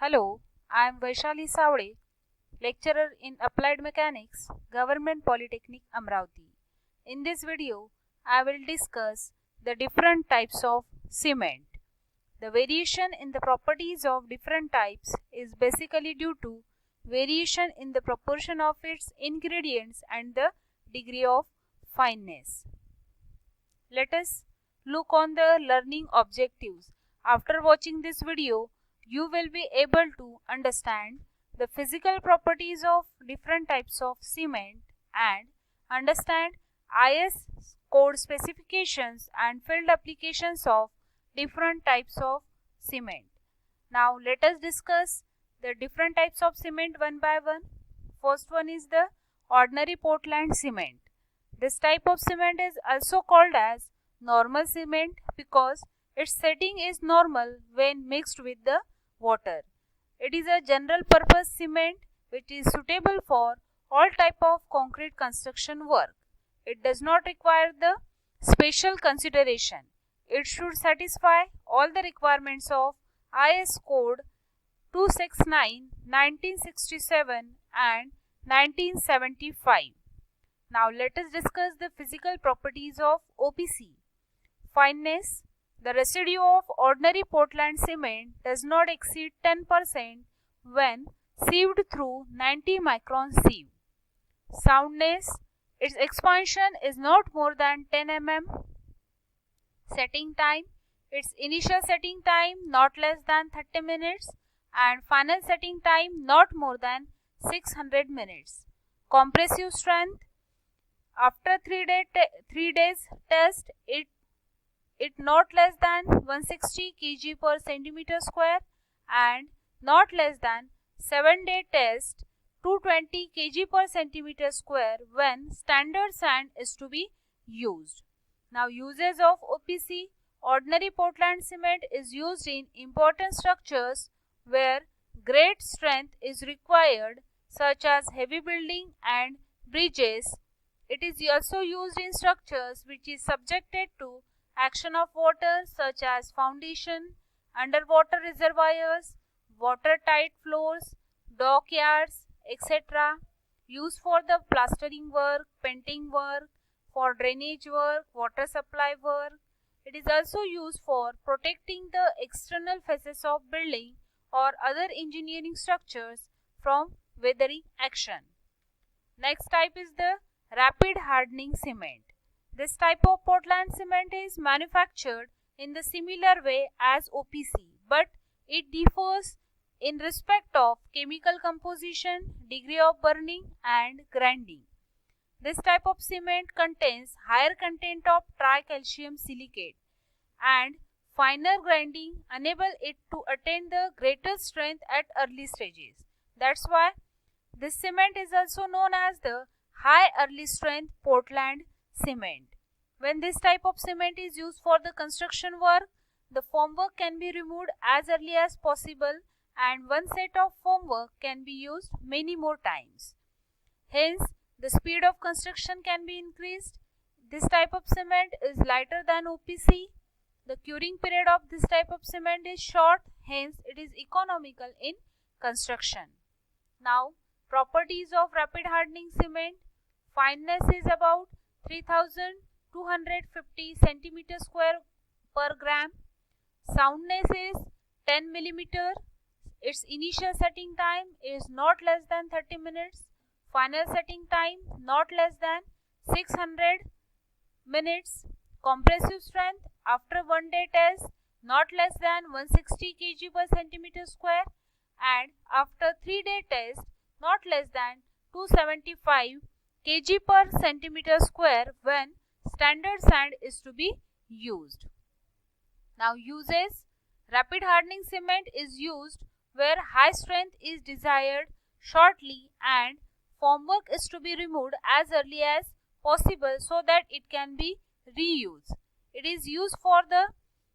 Hello, I am Vaishali Savde, lecturer in Applied Mechanics, Government Polytechnic Amravati. In this video, I will discuss the different types of cement. The variation in the properties of different types is basically due to variation in the proportion of its ingredients and the degree of fineness. Let us look on the learning objectives. After watching this video, you will be able to understand the physical properties of different types of cement and understand IS code specifications and field applications of different types of cement. Now let us discuss the different types of cement one by one. First one is the ordinary Portland cement. This type of cement is also called as normal cement because its setting is normal when mixed with the water. It is a general purpose cement which is suitable for all type of concrete construction work. It does not require the special consideration. It should satisfy all the requirements of IS code 269, 1967 and 1975. Now let us discuss the physical properties of OPC. Fineness. The residue of ordinary Portland cement does not exceed 10% when sieved through 90 micron sieve. Soundness. Its expansion is not more than 10 mm. Setting time. Its initial setting time not less than 30 minutes and final setting time not more than 600 minutes. Compressive strength. After 3 days test, it not less than 160 kg per centimeter square and not less than 7-day test 220 kg per centimeter square when standard sand is to be used. Now uses of OPC. Ordinary Portland cement is used in important structures where great strength is required such as heavy building and bridges. It is also used in structures which is subjected to action of water such as foundation, underwater reservoirs, watertight floors, dockyards, etc. Used for the plastering work, painting work, for drainage work, water supply work. It is also used for protecting the external faces of building or other engineering structures from weathering action. Next type is the rapid hardening cement. This type of Portland cement is manufactured in the similar way as OPC, but it differs in respect of chemical composition, degree of burning and grinding. This type of cement contains higher content of tricalcium silicate and finer grinding enable it to attain the greater strength at early stages. That's why this cement is also known as the high early strength Portland cement. When this type of cement is used for the construction work, the formwork can be removed as early as possible and one set of formwork can be used many more times. Hence, the speed of construction can be increased. This type of cement is lighter than OPC. The curing period of this type of cement is short, hence it is economical in construction. Now, properties of rapid hardening cement. Fineness is about 3250 centimeter square per gram. Soundness is 10 millimeter. Its initial setting time is not less than 30 minutes. Final setting time not less than 600 minutes. Compressive strength after 1-day test not less than 160 kg per centimeter square and after 3-day test not less than 275 kg per centimeter square when standard sand is to be used. Now uses. Rapid hardening cement is used where high strength is desired shortly and formwork is to be removed as early as possible so that it can be reused. It is used for the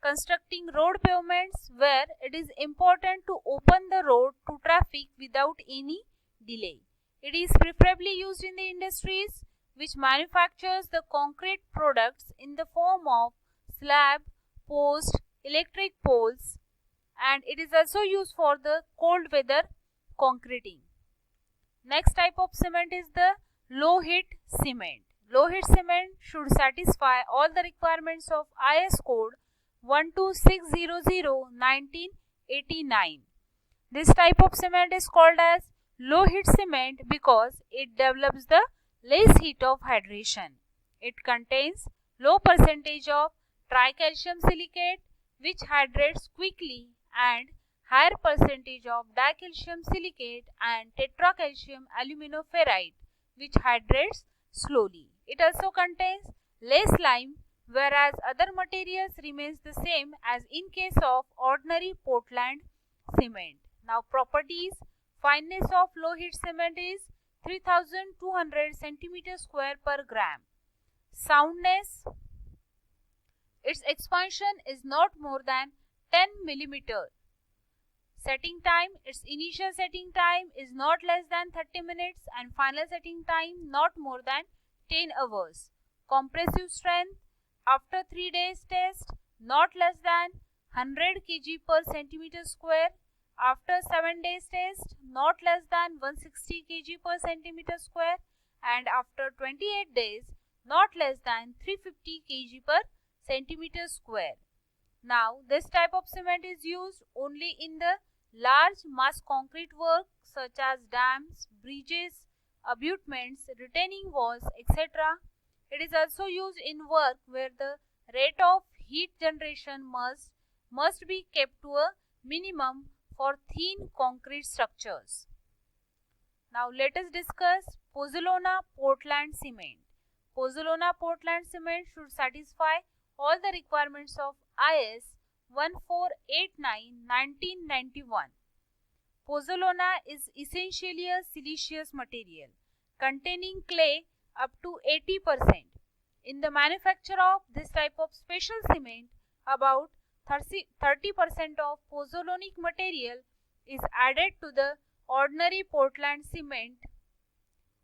constructing road pavements where it is important to open the road to traffic without any delay. It is preferably used in the industries which manufactures the concrete products in the form of slab, post, electric poles and it is also used for the cold weather concreting. Next type of cement is the low heat cement. Low heat cement should satisfy all the requirements of IS code 12600-1989. This type of cement is called as low heat cement because it develops the less heat of hydration. It contains low percentage of tricalcium silicate which hydrates quickly and higher percentage of dicalcium silicate and tetracalcium aluminoferrite which hydrates slowly. It also contains less lime, whereas other materials remains the same as in case of ordinary Portland cement. Now properties: fineness of low heat cement is 3200 cm² per gram. Soundness: its expansion is not more than 10 mm. Setting time: its initial setting time is not less than 30 minutes and final setting time not more than 10 hours. Compressive strength: after 3 days test, not less than 100 kg per cm². After 7 days test, not less than 160 kg per cm², and after 28 days, not less than 350 kg per cm². Now, this type of cement is used only in the large mass concrete work such as dams, bridges, abutments, retaining walls, etc. It is also used in work where the rate of heat generation must be kept to a minimum for thin concrete structures. Now let us discuss Pozzolana Portland cement. Pozzolana Portland cement should satisfy all the requirements of IS 1489-1991. Pozzolana is essentially a siliceous material containing clay up to 80%. In the manufacture of this type of special cement, about 30% of pozzolanic material is added to the ordinary Portland cement.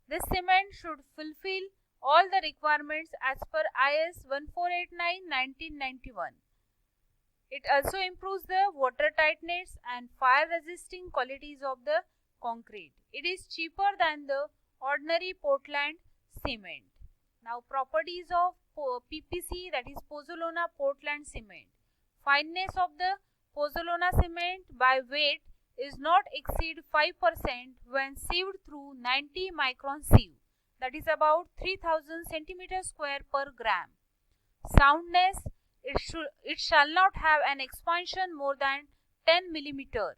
This cement should fulfill all the requirements as per IS 1489-1991. It also improves the water tightness and fire resisting qualities of the concrete. It is cheaper than the ordinary Portland cement. Now properties of PPC, that is Pozzolana Portland cement. Fineness of the Pozzolana cement by weight is not exceed 5% when sieved through 90 micron sieve, that is about 3000 cm² per gram. Soundness: it shall not have an expansion more than 10 mm.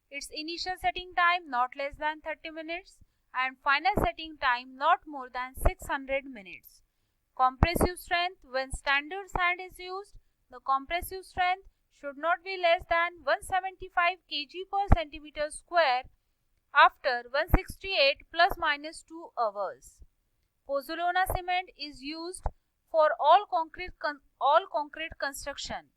Its initial setting time not less than 30 minutes and final setting time not more than 600 minutes. Compressive strength: when standard sand is used, the compressive strength should not be less than 175 kg per cm² after 168 ± 2 hours. Pozzolana cement is used for all concrete construction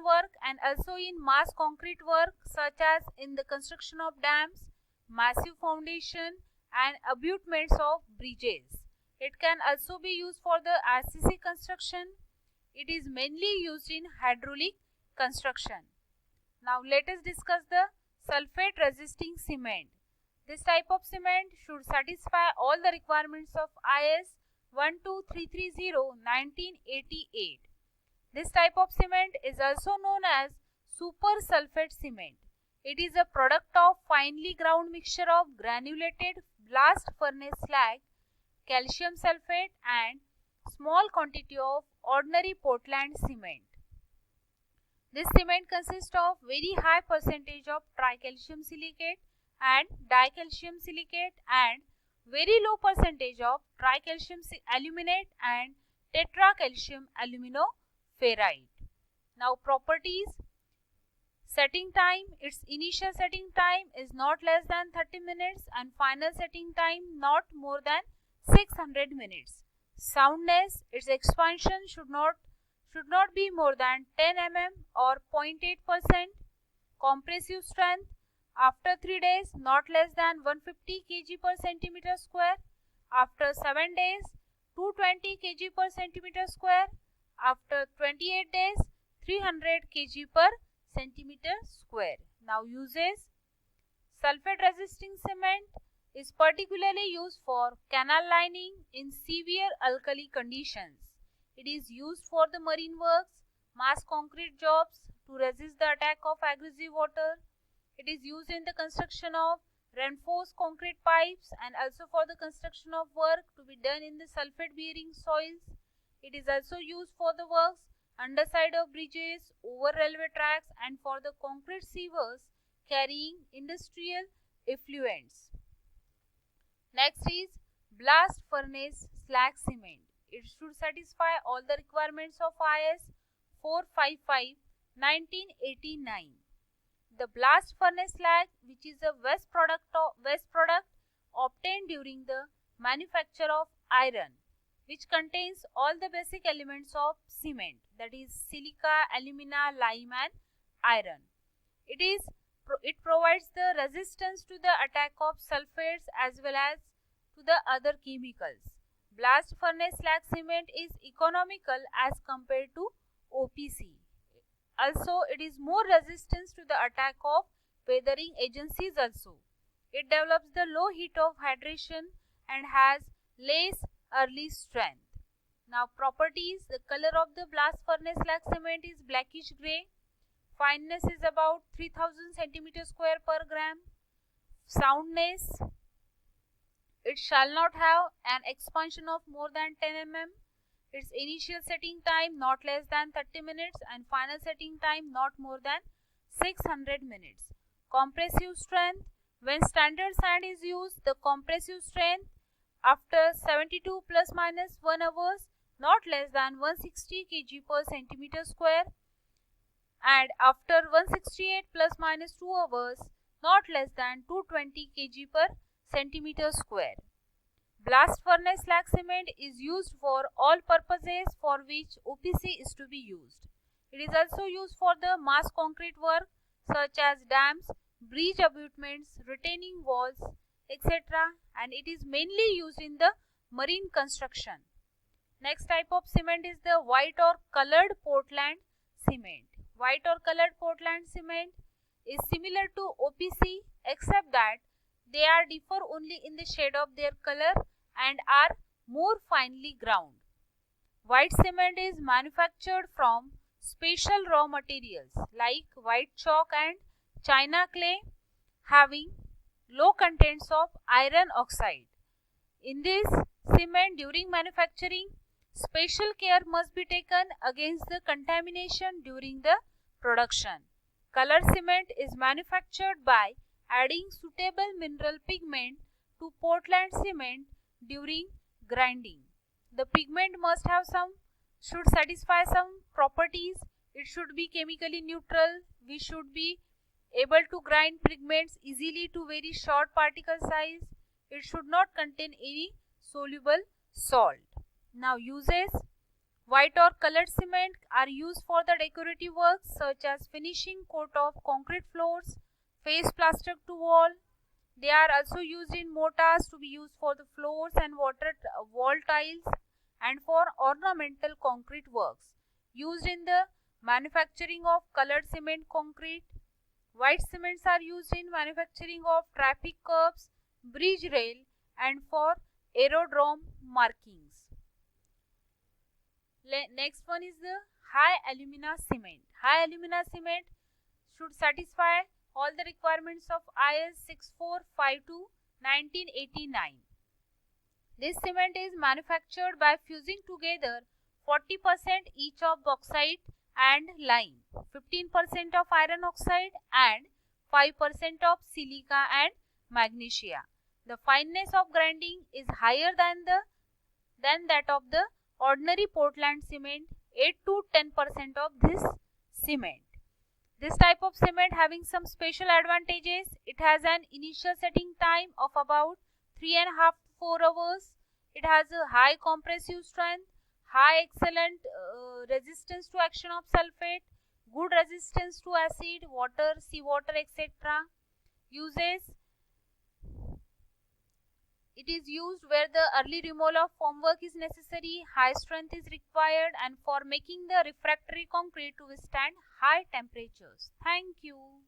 work and also in mass concrete work such as in the construction of dams, massive foundation and abutments of bridges. It can also be used for the RCC construction. It is mainly used in hydraulic construction. Now let us discuss the sulfate resisting cement. This type of cement should satisfy all the requirements of IS 12330-1988. This type of cement is also known as super sulfate cement. It is a product of finely ground mixture of granulated blast furnace slag, calcium sulfate and small quantity of ordinary Portland cement. This cement consists of very high percentage of tricalcium silicate and dicalcium silicate and very low percentage of tricalcium aluminate and tetracalcium aluminoferrite. Now properties: setting time: its initial setting time is not less than 30 minutes and final setting time not more than 600 minutes. Soundness: its expansion should not be more than 10 mm or 0.8%. Compressive strength: after 3 days not less than 150 kg per cm². After 7 days 220 kg per cm². After 28 days 300 kg per centimeter square. Now uses: sulfate resisting cement is particularly used for canal lining in severe alkali conditions. It is used for the marine works, mass concrete jobs to resist the attack of aggressive water. It is used in the construction of reinforced concrete pipes and also for the construction of work to be done in the sulfate bearing soils. It is also used for the works underside of bridges, over railway tracks, and for the concrete sewers carrying industrial effluents. Next is blast furnace slag cement. It should satisfy all the requirements of IS 455/1989. The blast furnace slag, which is a waste product obtained during the manufacture of iron, which contains all the basic elements of cement, that is silica, alumina, lime and iron. It provides the resistance to the attack of sulfates as well as to the other chemicals. Blast furnace slag cement is economical as compared to OPC. Also, it is more resistant to the attack of weathering agencies also. It develops the low heat of hydration and has less early strength. Now properties: the color of the blast furnace slag cement is blackish grey. Fineness is about 3000 cm square per gram. Soundness: it shall not have an expansion of more than 10 mm. Its initial setting time not less than 30 minutes and final setting time not more than 600 minutes. Compressive strength: when standard sand is used, the compressive strength after 72 plus minus 1 hours not less than 160 kg per centimeter square, and after 168 plus minus 2 hours not less than 220 kg per centimeter square. Blast furnace slag cement is used for all purposes for which OPC is to be used. It is also used for the mass concrete work such as dams, bridge abutments, retaining walls, etc., and it is mainly used in the marine construction. Next type of cement is the white or colored Portland cement. White or colored Portland cement is similar to OPC except that they differ only in the shade of their color and are more finely ground. White cement is manufactured from special raw materials like white chalk and china clay having low contents of iron oxide. In this cement, during manufacturing, special care must be taken against the contamination during the production. Color cement is manufactured by adding suitable mineral pigment to Portland cement during grinding. The pigment should satisfy some properties. It should be chemically neutral. We should be able to grind pigments easily to very short particle size. It should not contain any soluble salt. Now uses: white or colored cement are used for the decorative works such as finishing coat of concrete floors, face plaster to wall. They are also used in mortars to be used for the floors and wall tiles and for ornamental concrete works. Used in the manufacturing of colored cement concrete. White cements are used in manufacturing of traffic curbs, bridge rail and for aerodrome markings. Next one is the high alumina cement. High alumina cement should satisfy all the requirements of IS 6452/1989. This cement is manufactured by fusing together 40% each of bauxite and lime, 15% of iron oxide and 5% of silica and magnesia. The fineness of grinding is higher than that of the ordinary Portland cement, 8 to 10% of this cement. This type of cement having some special advantages. It has an initial setting time of about 3.5 to 4 hours. It has a high compressive strength, high excellent resistance to action of sulfate, good resistance to acid, water, seawater, etc. Uses: It is used where the early removal of formwork is necessary, high strength is required, and for making the refractory concrete to withstand high temperatures. Thank you.